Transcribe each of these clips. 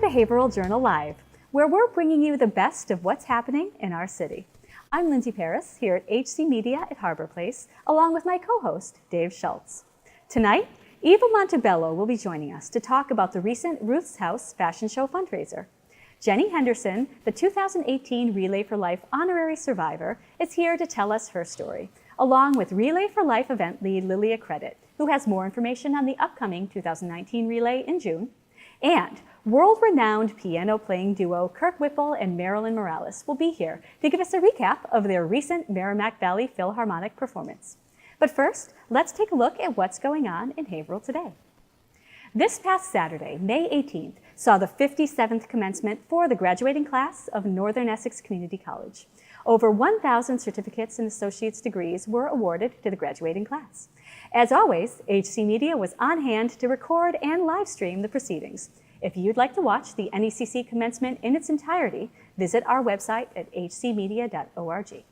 to Haverhill Journal Live, where we're bringing you the best of what's happening in our city. I'm Lindsay Paris here at HC Media at Harbor Place, along with my co-host, Dave Schultz. Tonight, Eva Montebello will be joining us to talk about the recent Ruths House fashion show fundraiser. Jenny Henderson, the 2018 Relay for Life honorary survivor, is here to tell us her story, along with Relay for Life event lead Lilia Credit, who has more information on the upcoming 2019 Relay in June. And world-renowned piano-playing duo Kirk Whipple and Marilyn Morales will be here to give us a recap of their recent Merrimack Valley Philharmonic performance. But first, let's take a look at what's going on in Haverhill today. This past Saturday, May 18th, saw the 57th commencement for the graduating class of Northern Essex Community College. Over 1,000 certificates and associate's degrees were awarded to the graduating class. As always, HC Media was on hand to record and live stream the proceedings. If you'd like to watch the NECC commencement in its entirety, visit our website at hcmedia.org.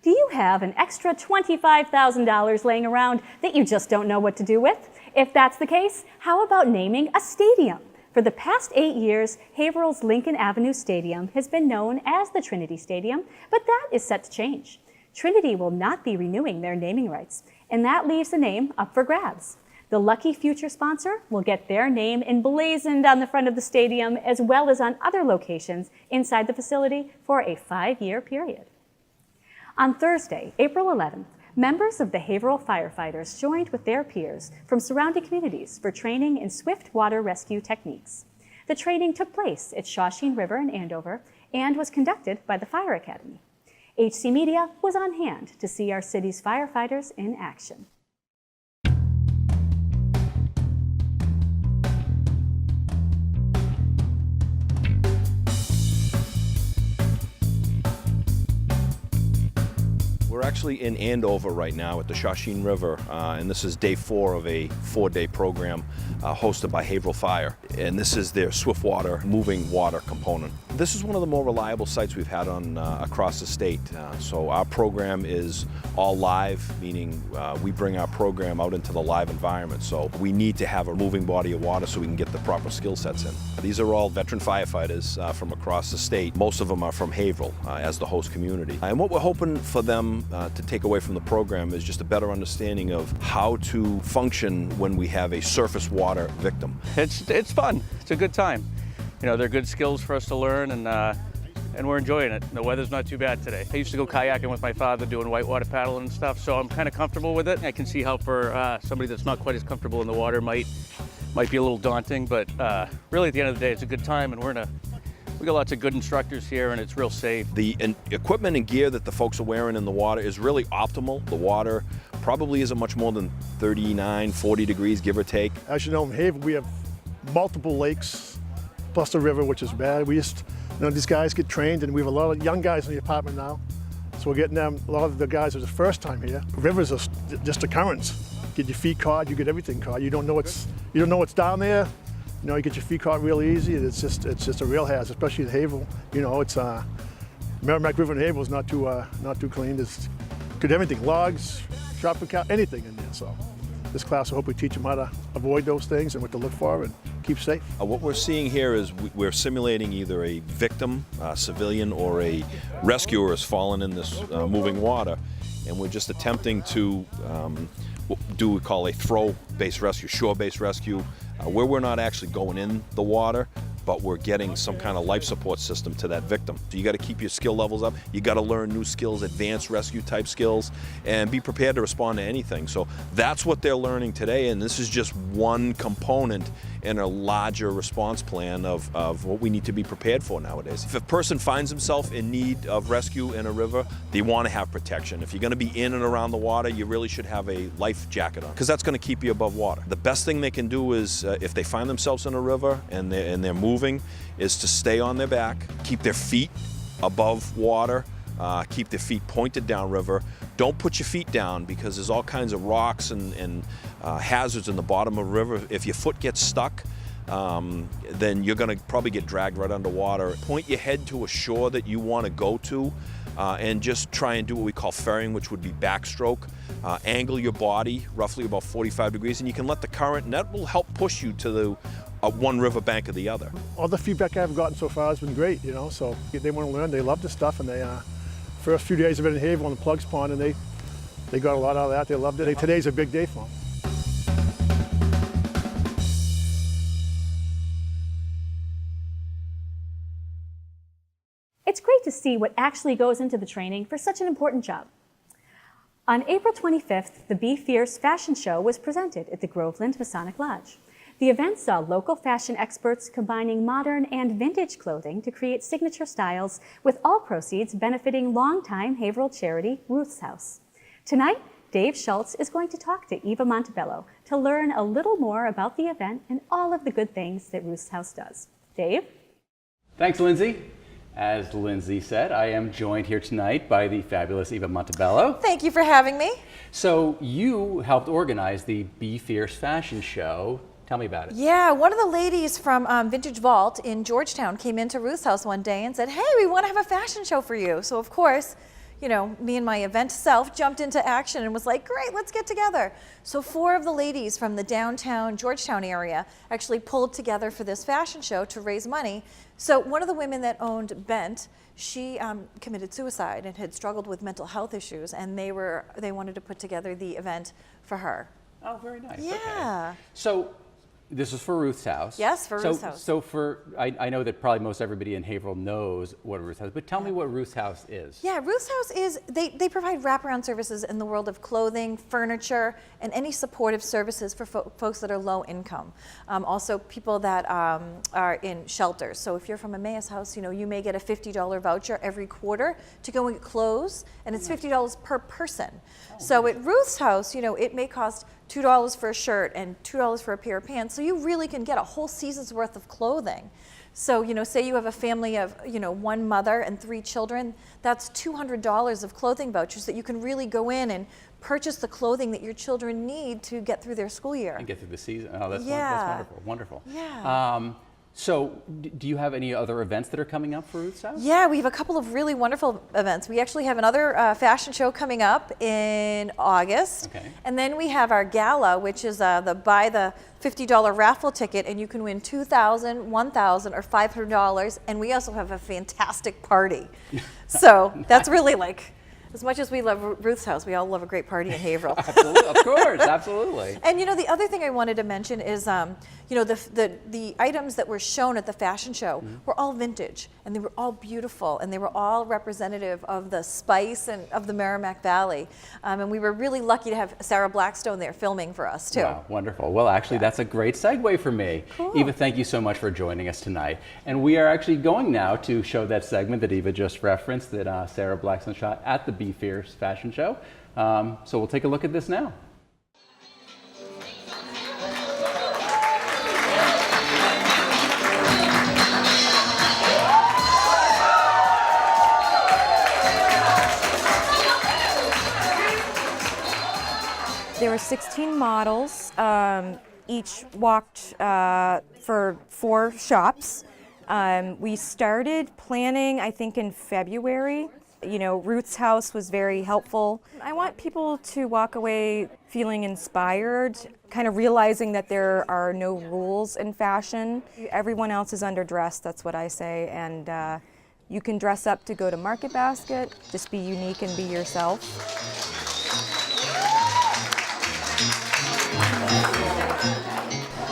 Do you have an extra $25,000 laying around that you just don't know what to do with? If that's the case, how about naming a stadium? For the past 8 years, Haverhill's Lincoln Avenue Stadium has been known as the Trinity Stadium, but that is set to change. Trinity will not be renewing their naming rights, and that leaves the name up for grabs. The lucky future sponsor will get their name emblazoned on the front of the stadium as well as on other locations inside the facility for a 5-year period. On Thursday, April 11th, members of the Haverhill firefighters joined with their peers from surrounding communities for training in swift water rescue techniques. The training took place at Shawsheen River in Andover and was conducted by the Fire Academy. HC Media was on hand to see our city's firefighters in action. We're actually in Andover right now at the Shawsheen River, and this is day 4 of a 4-day program hosted by Haverhill Fire. And this is their swift water, moving water component. This is one of the more reliable sites we've had on across the state. So our program is all live, meaning we bring our program out into the live environment. So we need to have a moving body of water so we can get the proper skill sets in. These are all veteran firefighters from across the state. Most of them are from Haverhill as the host community. And what we're hoping for them to take away from the program is just a better understanding of how to function when we have a surface water victim. It's fun. It's a good time. You know, they're good skills for us to learn, and we're enjoying it. The weather's not too bad today. I used to go kayaking with my father doing whitewater paddling and stuff, so I'm kind of comfortable with it. I can see how for somebody that's not quite as comfortable in the water might be a little daunting, but really at the end of the day, it's a good time, and we got lots of good instructors here, and it's real safe. The equipment and gear that the folks are wearing in the water is really optimal. The water probably isn't much more than 39, 40 degrees, give or take. As you know, in Haverhill, we have multiple lakes, plus the river, which is bad. These guys get trained, and we have a lot of young guys in the apartment now. So we're getting them, a lot of the guys are the first time here. Rivers are just a currents. Get your feet caught, you get everything caught. You don't know what's down there. You know, you get your feet caught real easy, and it's just a real hazard, especially in Haverhill. You know, it's Merrimack River in Haverhill is not too clean. There's good everything, logs, shopping cart, anything in there. So this class, I hope we teach them how to avoid those things and what to look for and keep safe. What we're seeing here is we're simulating either a victim, a civilian, or a rescuer has fallen in this moving water, and we're just attempting to what we call a throw-based rescue, shore-based rescue, where we're not actually going in the water, but we're getting some kind of life support system to that victim. So you got to keep your skill levels up. You got to learn new skills, advanced rescue type skills, and be prepared to respond to anything. So that's what they're learning today, and this is just one component in a larger response plan of what we need to be prepared for nowadays. If a person finds himself in need of rescue in a river, they want to have protection. If you're going to be in and around the water, you really should have a life jacket on, because that's going to keep you above water. The best thing they can do is, if they find themselves in a river and they're moving, is to stay on their back, keep their feet above water, keep their feet pointed downriver. Don't put your feet down, because there's all kinds of rocks and hazards in the bottom of a river. If your foot gets stuck, then you're going to probably get dragged right underwater. Point your head to a shore that you want to go to, and just try and do what we call ferrying, which would be backstroke. Angle your body roughly about 45 degrees, and you can let the current, and that will help push you to one riverbank or the other. All the feedback I've gotten so far has been great, you know, so they want to learn, they love this stuff, and they, first few days of it in Haverhill on the Plugs Pond, and they got a lot out of that, they loved it. Today's a big day for them. It's great to see what actually goes into the training for such an important job. On April 25th, the Be Fierce fashion show was presented at the Groveland Masonic Lodge. The event saw local fashion experts combining modern and vintage clothing to create signature styles, with all proceeds benefiting longtime Haverhill charity Ruths House. Tonight, Dave Schultz is going to talk to Eva Montebello to learn a little more about the event and all of the good things that Ruths House does. Dave? Thanks, Lindsay. As Lindsay said, I am joined here tonight by the fabulous Eva Montebello. Thank you for having me. So you helped organize the Be Fierce fashion show. Tell me about it. Yeah, one of the ladies from Vintage Vault in Georgetown came into Ruth's House one day and said, hey, we want to have a fashion show for you. So of course, you know, me and my event self jumped into action and was like, great, let's get together. So 4 of the ladies from the downtown Georgetown area actually pulled together for this fashion show to raise money. So one of the women that owned Bent, she committed suicide and had struggled with mental health issues, and they wanted to put together the event for her. Oh, very nice. Yeah. Okay. So this is for Ruth's House. Yes, for Ruth's House. So I know that probably most everybody in Haverhill knows what Ruth's House is, but tell me what Ruth's House is. Yeah, Ruth's House is, they provide wraparound services in the world of clothing, furniture, and any supportive services for folks that are low income. Also people that are in shelters. So if you're from Emmaus House, you know, you may get a $50 voucher every quarter to go and get clothes, and it's $50 per person. So at Ruth's House, you know, it may cost $2 for a shirt and $2 for a pair of pants. So you really can get a whole season's worth of clothing. So, you know, say you have a family of, you know, 1 mother and 3 children, that's $200 of clothing vouchers that you can really go in and purchase the clothing that your children need to get through their school year. And get through the season. Oh, that's wonderful, wonderful. Yeah. So do you have any other events that are coming up for Ruth's House? Yeah, we have a couple of really wonderful events. We actually have another fashion show coming up in August. Okay. And then we have our gala, which is buy the $50 raffle ticket, and you can win $2,000, $1,000, or $500. And we also have a fantastic party. So that's really like, as much as we love Ruth's House, we all love a great party in Haverhill. Absolutely, of course, absolutely. And you know, the other thing I wanted to mention is, you know, the items that were shown at the fashion show were all vintage, and they were all beautiful, and they were all representative of the spice and of the Merrimack Valley. And we were really lucky to have Sarah Blackstone there filming for us too. Wow, wonderful. Well, actually, that's a great segue for me. Cool. Eva, thank you so much for joining us tonight. And we are actually going now to show that segment that Eva just referenced that Sarah Blackstone shot at the Be Fierce fashion show. So we'll take a look at this now. There were 16 models, each walked for 4 shops. We started planning, I think, in February. You know, Ruth's House was very helpful. I want people to walk away feeling inspired, kind of realizing that there are no rules in fashion. Everyone else is underdressed, that's what I say, and you can dress up to go to Market Basket, just be unique and be yourself.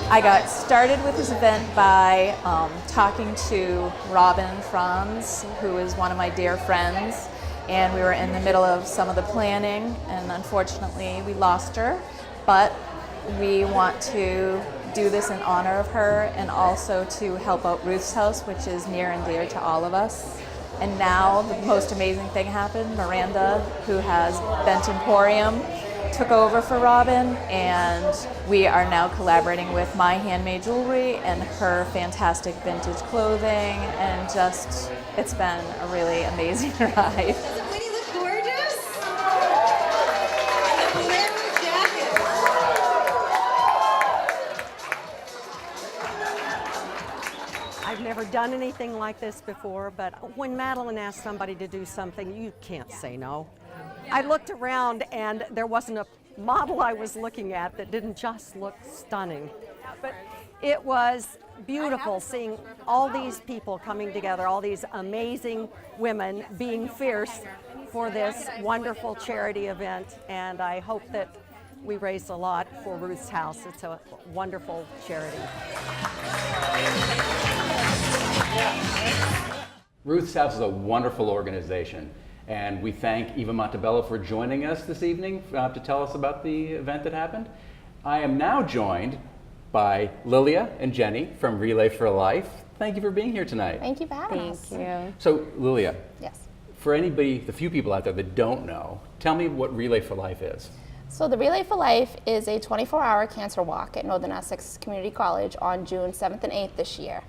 I got started with this event by talking to Robin Franz, who is one of my dear friends, and we were in the middle of some of the planning, and unfortunately we lost her, but we want to do this in honor of her and also to help out Ruth's House, which is near and dear to all of us. And now the most amazing thing happened. Miranda, who has Bent Emporium, took over for Robin, and we are now collaborating with my handmade jewelry and her fantastic vintage clothing, and just, it's been a really amazing ride. Doesn't Winnie look gorgeous? And the flare jacket. I've never done anything like this before, but when Marilyn asks somebody to do something, you can't say no. I looked around and there wasn't a model I was looking at that didn't just look stunning. But It was beautiful seeing all these people coming together, all these amazing women being fierce for this wonderful charity event, and I hope that we raised a lot for Ruth's House. It's a wonderful charity. Ruth's House is a wonderful organization, and we thank Eva Montebello for joining us this evening to tell us about the event that happened. I am now joined by Lilia and Jenny from Relay for Life. Thank you for being here tonight. Thank you for having us. Thank you. So, Lilia, Yes. for anybody, the few people out there that don't know, tell me what Relay for Life is. So the Relay for Life is a 24-hour cancer walk at Northern Essex Community College on June 7th and 8th this year.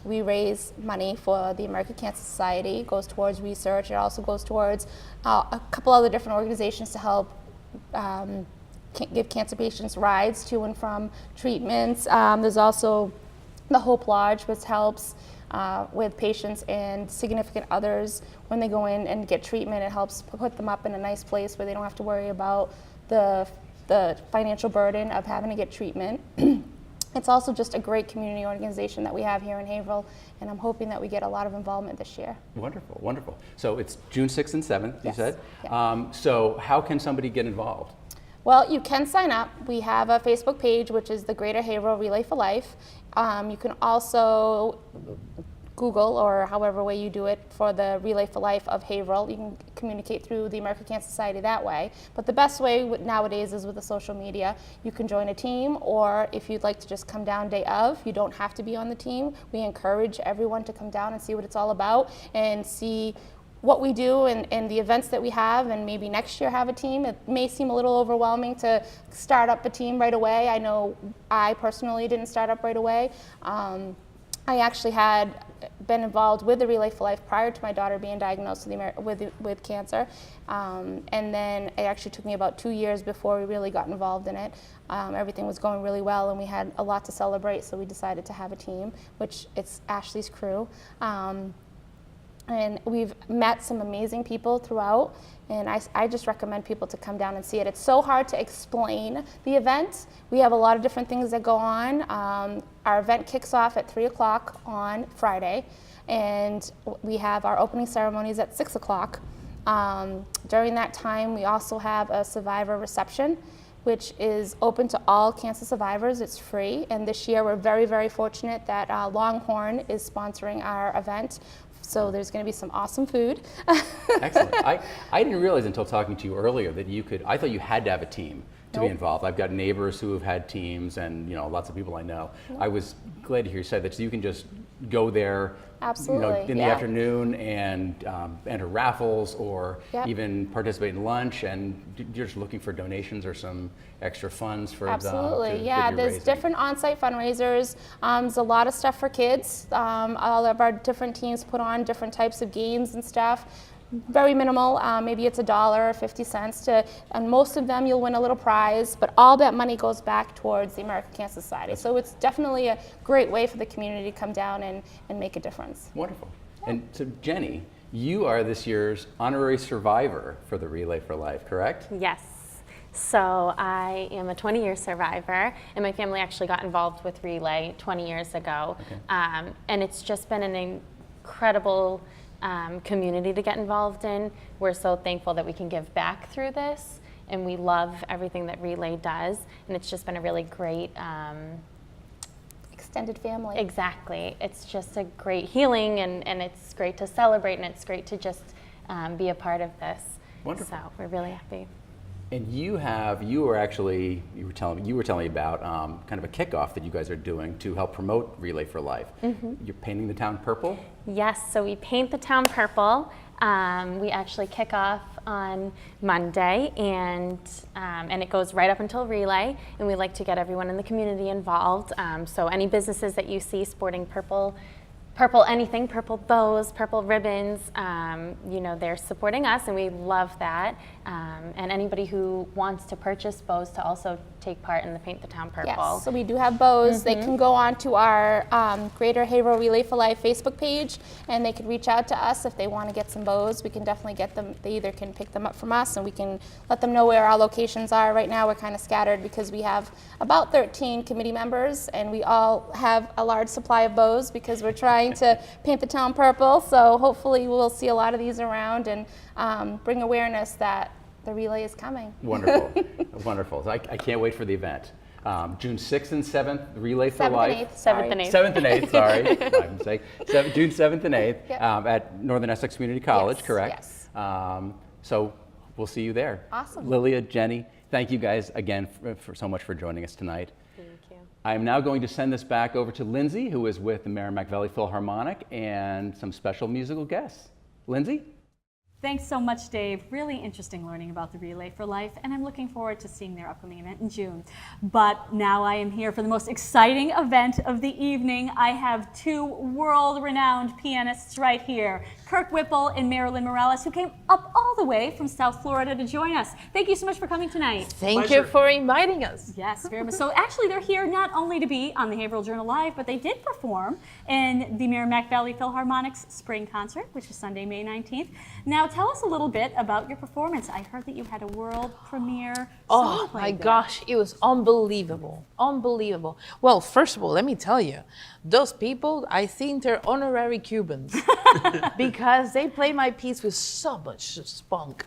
We raise money for the American Cancer Society. It goes towards research. It also goes towards a couple other different organizations to help give cancer patients rides to and from treatments. There's also the Hope Lodge, which helps with patients and significant others when they go in and get treatment. It helps put them up in a nice place where they don't have to worry about the financial burden of having to get treatment. It's also just a great community organization that we have here in Haverhill, and I'm hoping that we get a lot of involvement this year. Wonderful, wonderful. So it's June 6th and 7th, you Yes. said. Yeah. So how can somebody get involved? Well, you can sign up. We have a Facebook page, which is the Greater Haverhill Relay for Life. You can also Google, or however way you do it, for the Relay for Life of Haverhill. You can communicate through the American Cancer Society that way. But the best way nowadays is with the social media. You can join a team, or if you'd like to just come down day of, you don't have to be on the team. We encourage everyone to come down and see what it's all about and see what we do and the events that we have, and maybe next year have a team. It may seem a little overwhelming to start up a team right away. I know I personally didn't start up right away. I actually had been involved with the Relay for Life prior to my daughter being diagnosed with cancer, and then it actually took me about 2 years before we really got involved in it. Everything was going really well, and we had a lot to celebrate, so we decided to have a team, which it's Ashley's crew. And we've met some amazing people throughout, and I just recommend people to come down and see it. It's so hard to explain the event. We have a lot of different things that go on. Our event kicks off at 3 o'clock on Friday, and we have our opening ceremonies at 6 o'clock. During that time, we also have a survivor reception, which is open to all cancer survivors. It's free, and this year we're very, very fortunate that Longhorn is sponsoring our event. So there's going to be some awesome food. Excellent. I didn't realize until talking to you earlier that you could, I thought you had to have a team to be involved. I've got neighbors who have had teams, and lots of people I know. I was glad to hear you say that, so you can just go there Absolutely, in the afternoon and enter raffles, or even participate in lunch, and you're just looking for donations or some extra funds for Absolutely, that yeah. you're There's raising. different on-site fundraisers. There's a lot of stuff for kids. All of our different teams put on different types of games and stuff. Very minimal, maybe it's $1 or 50 cents and most of them you'll win a little prize, but all that money goes back towards the American Cancer Society. So it's definitely a great way for the community to come down and make a difference. Wonderful. And so Jenny, you are this year's honorary survivor for the Relay for Life, correct? Yes. So I am a 20-year survivor, and my family actually got involved with Relay 20 years ago. Okay. And it's just been an incredible community to get involved in. We're so thankful that we can give back through this, and we love everything that Relay does, and it's just been a really great extended family. Exactly. It's just a great healing, and it's great to celebrate, and it's great to just be a part of this. Wonderful. So we're really happy. And you were telling me about kind of a kickoff that you guys are doing to help promote Relay for Life. Mm-hmm. You're painting the town purple? Yes, so we paint the town purple. We actually kick off on Monday, and it goes right up until Relay, and we like to get everyone in the community involved. So any businesses that you see sporting purple purple anything, purple bows, purple ribbons. You know, they're supporting us, and we love that. And anybody who wants to purchase bows to also take part in the Paint the Town Purple. Yes, so we do have bows. They can go on to our Greater Haverhill Relay for Life Facebook page, and they could reach out to us if they want to get some bows. We can definitely get them. They either can pick them up from us, and we can let them know where our locations are. Right now we're kind of scattered because we have about 13 committee members, and we all have a large supply of bows because we're trying to paint the town purple. So hopefully we'll see a lot of these around and bring awareness that the relay is coming. Wonderful, wonderful. So I can't wait for the event. June 6th and 7th, Relay for 7th Life. and 8th. 7th and 8th. 7th and 8th, sorry, my mistake. June 7th and 8th Yep. at Northern Essex Community College, Yes, correct? yes. So we'll see you there. Awesome. Lilia, Jenny, thank you guys again for so much for joining us tonight. Thank you. I am now going to send this back over to Lindsay, who is with the Merrimack Valley Philharmonic, and some special musical guests. Lindsay? Thanks so much, Dave. Really interesting learning about the Relay for Life, and I'm looking forward to seeing their upcoming event in June. But now I am here for the most exciting event of the evening. I have two world-renowned pianists right here, Kirk Whipple and Marilyn Morales, who came up all the way from South Florida to join us. Thank you so much for coming tonight. Thank you for inviting us. Yes, very much. So actually they're here not only to be on the Haverhill Journal Live, but they did perform in the Merrimack Valley Philharmonic's spring concert, which is Sunday, May 19th. Now tell us a little bit about your performance. I heard that you had a world premiere. Oh my gosh, it was unbelievable, unbelievable. Well, first of all, let me tell you, those people, I think they're honorary Cubans because they played my piece with so much spunk,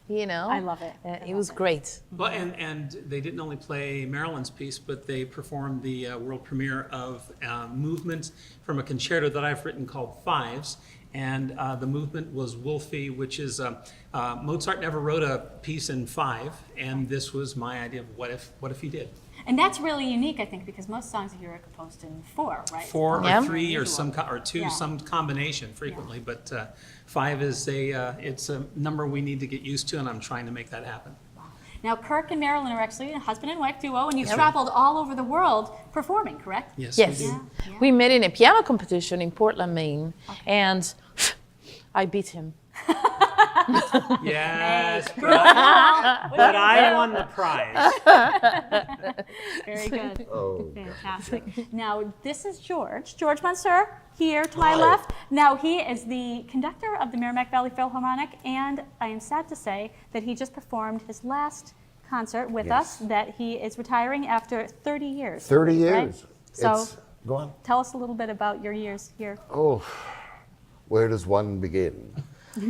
you know? I love it. It was great. Well, and they didn't only play Marilyn's piece, but they performed the world premiere of movement from a concerto that I've written called Fives. And the movement was Wolfie, which is Mozart never wrote a piece in 5, and this was my idea of what if he did. And that's really unique, I think, because most songs of yours are composed in 4, right? 4 Yeah. or 3 or or 2, Yeah. some combination frequently, but 5 is it's a number we need to get used to, and I'm trying to make that happen. Now, Kirk and Marilyn are actually a husband and wife duo, and you've traveled all over the world performing, correct? Yes, Yes. we do. Yeah. We met in a piano competition in Portland, Maine, and I beat him. Yes, but I won the prize. Very good. Oh, Fantastic. Now, this is George Monsieur, here to my left. Now, he is the conductor of the Merrimack Valley Philharmonic, and I am sad to say that he just performed his last concert with us, that he is retiring after 30 years. 30 years. Right? So, Go on. tell us a little bit about your years here. Oh, where does one begin?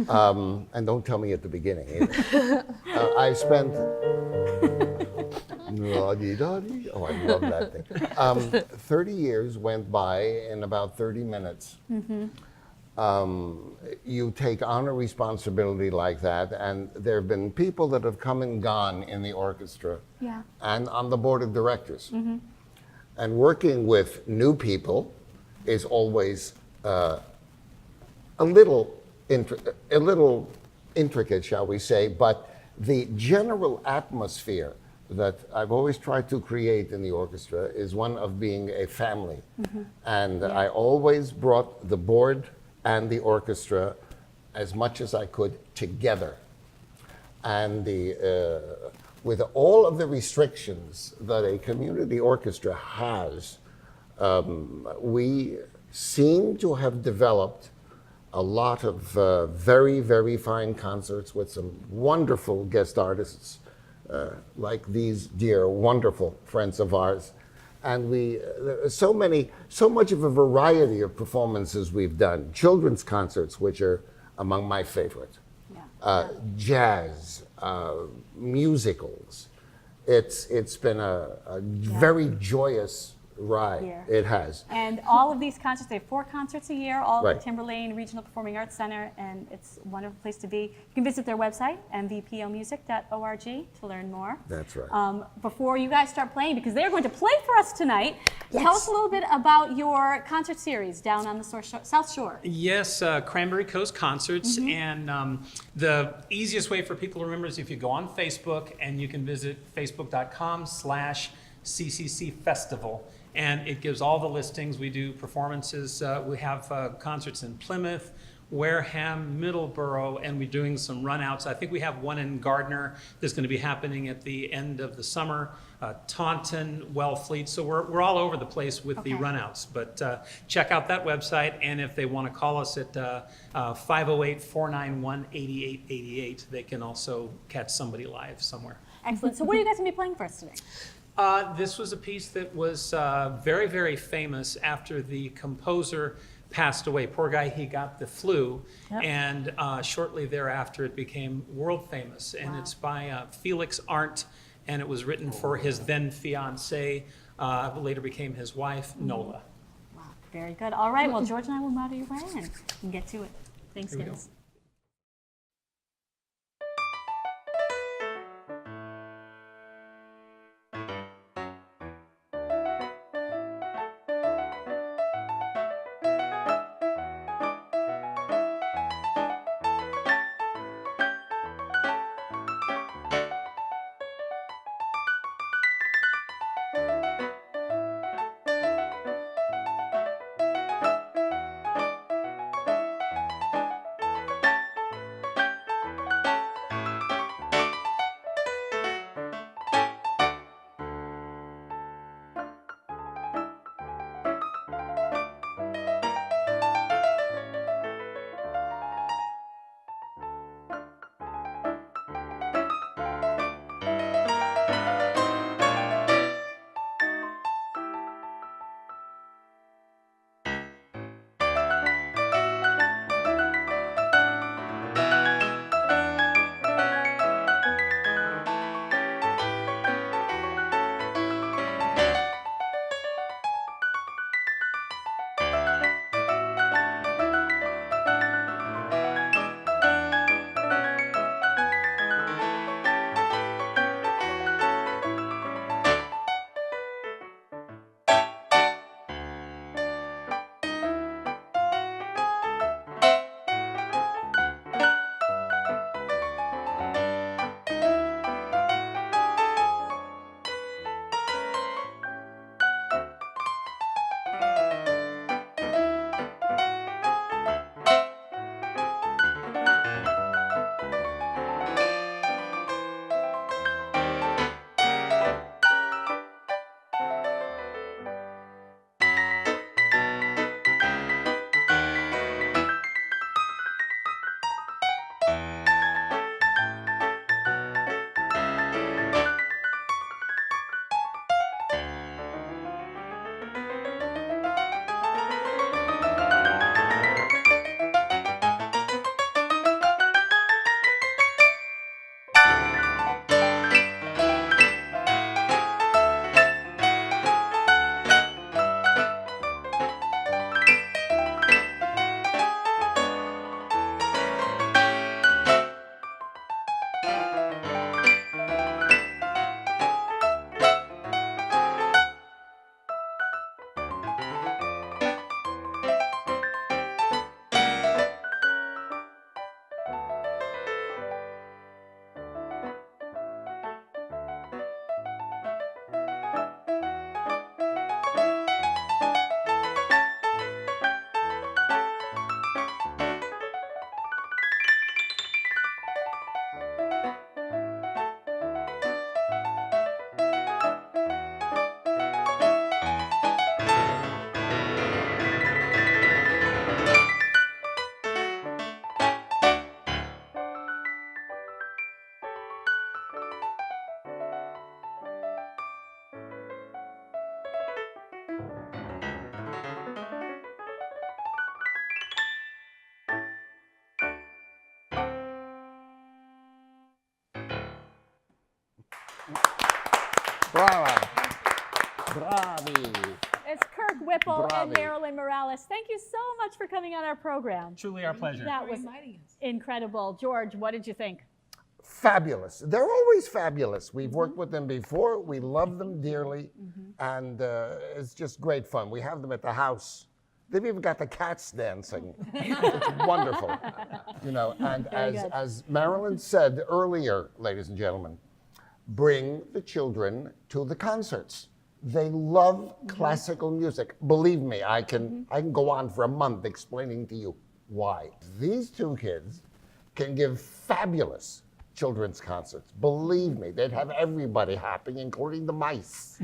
And don't tell me at the beginning either. I spent. Oh, I love that thing. 30 years went by in about 30 minutes. You take on a responsibility like that, and there have been people that have come and gone in the orchestra and on the board of directors. And working with new people is always a little intricate, shall we say, but the general atmosphere that I've always tried to create in the orchestra is one of being a family. And I always brought the board and the orchestra as much as I could together. And with all of the restrictions that a community orchestra has, we seem to have developed a lot of very, very fine concerts with some wonderful guest artists, like these dear, wonderful friends of ours. And so much of a variety of performances we've done. Children's concerts, which are among my favorite. Jazz, musicals. It's been a very joyous ride. It has. And all of these concerts, they have 4 concerts a year, all at the Right. Timberlane Regional Performing Arts Center, and it's a wonderful place to be. You can visit their website, mvpomusic.org, to learn more. That's right. Before you guys start playing, because they're going to play for us tonight, tell us a little bit about your concert series down on the South Shore. Yes, Cranberry Coast Concerts, and the easiest way for people to remember is if you go on Facebook, and you can visit facebook.com/CCC Festival. and it gives all the listings. We do performances. We have concerts in Plymouth, Wareham, Middleborough, and we're doing some runouts. I think we have one in Gardner that's going to be happening at the end of the summer. Taunton, Wellfleet. So we're all over the place with the runouts. But check out that website, and if they want to call us at 508-491-8888, they can also catch somebody live somewhere. Excellent. So what are you guys going to be playing for us today? This was a piece that was very, very famous after the composer passed away. Poor guy, he got the flu, and shortly thereafter it became world famous. And it's by Felix Arndt, and it was written for his then fiancée, later became his wife, Nola. Wow, very good. All right, well, George and I will model your way and we can get to it. Thanks, Here we guys. Brava. Bravi. It's Kirk, Whipple, and Bravi. Marilyn Morales. Thank you so much for coming on our program. Truly our pleasure. That was incredible. George, what did you think? Fabulous. They're always fabulous. We've worked with them before. We love them dearly, and it's just great fun. We have them at the house. They've even got the cats dancing. It's wonderful. You know, and as Marilyn said earlier, ladies and gentlemen, bring the children to the concerts. They love classical music. Believe me, I can go on for a month explaining to you why. These two kids can give fabulous children's concerts. Believe me, they'd have everybody happy, including the mice.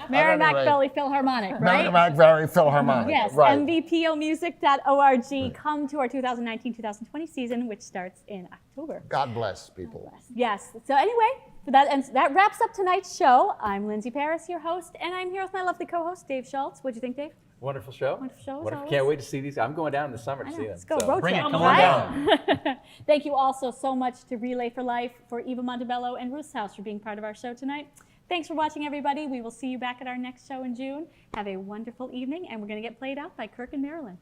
Mary McVelly Philharmonic, right? Mary McVelly Philharmonic. Yes, right. mvpomusic.org. Come to our 2019-2020 season, which starts in October. God bless people. Yes. So anyway, that wraps up tonight's show. I'm Lindsay Paris, your host, and I'm here with my lovely co-host, Dave Schultz. What'd you think, Dave? Wonderful show. Wonderful show, as Wonderful. always. Can't wait to see these. I'm going down in the summer to see them. Let's go road Bring trip. it. Come on down. Thank you also so much to Relay for Life, for Eva Montebello and Ruth's House for being part of our show tonight. Thanks for watching, everybody. We will see you back at our next show in June. Have a wonderful evening, and we're going to get played out by Kirk and Marilyn.